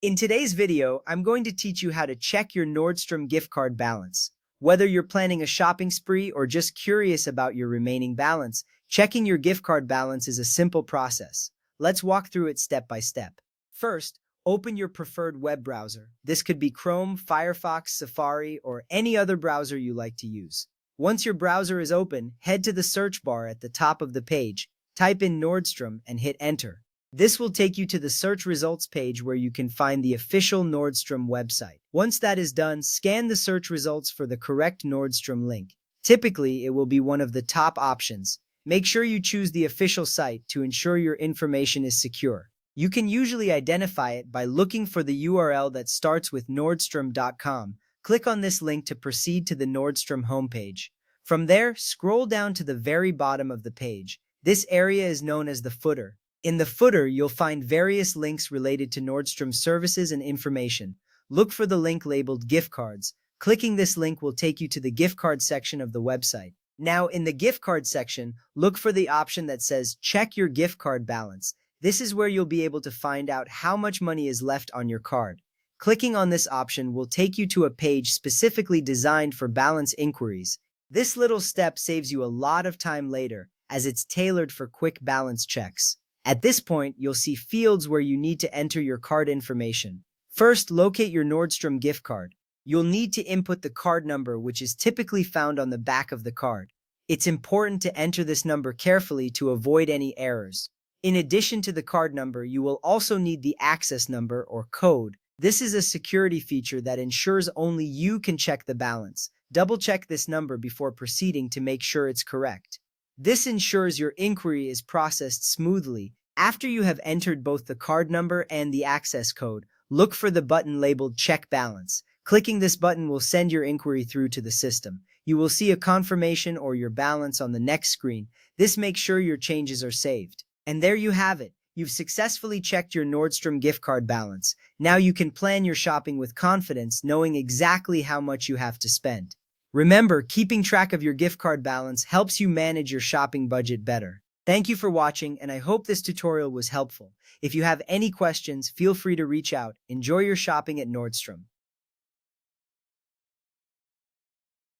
In today's video, I'm going to teach you how to check your Nordstrom gift card balance. Whether you're planning a shopping spree or just curious about your remaining balance, checking your gift card balance is a simple process. Let's walk through it step by step. First, open your preferred web browser. This could be Chrome, Firefox, Safari, or any other browser you like to use. Once your browser is open, head to the search bar at the top of the page, type in Nordstrom, and hit enter. This will take you to the search results page where you can find the official Nordstrom website. Once that is done, scan the search results for the correct Nordstrom link. Typically, it will be one of the top options. Make sure you choose the official site to ensure your information is secure. You can usually identify it by looking for the URL that starts with Nordstrom.com. Click on this link to proceed to the Nordstrom homepage. From there, scroll down to the very bottom of the page. This area is known as the footer. In the footer, you'll find various links related to Nordstrom services and information. Look for the link labeled gift cards. Clicking this link will take you to the gift card section of the website. Now, in the gift card section, look for the option that says check your gift card balance. This is where you'll be able to find out how much money is left on your card. Clicking on this option will take you to a page specifically designed for balance inquiries. This little step saves you a lot of time later, as it's tailored for quick balance checks. At this point, you'll see fields where you need to enter your card information. First, locate your Nordstrom gift card. You'll need to input the card number, which is typically found on the back of the card. It's important to enter this number carefully to avoid any errors. In addition to the card number, you will also need the access number or code. This is a security feature that ensures only you can check the balance. Double-check this number before proceeding to make sure it's correct. This ensures your inquiry is processed smoothly. After you have entered both the card number and the access code, look for the button labeled Check Balance. Clicking this button will send your inquiry through to the system. You will see a confirmation or your balance on the next screen. This makes sure your changes are saved. And there you have it. You've successfully checked your Nordstrom gift card balance. Now you can plan your shopping with confidence, knowing exactly how much you have to spend. Remember, keeping track of your gift card balance helps you manage your shopping budget better. Thank you for watching, and I hope this tutorial was helpful. If you have any questions, feel free to reach out. Enjoy your shopping at Nordstrom.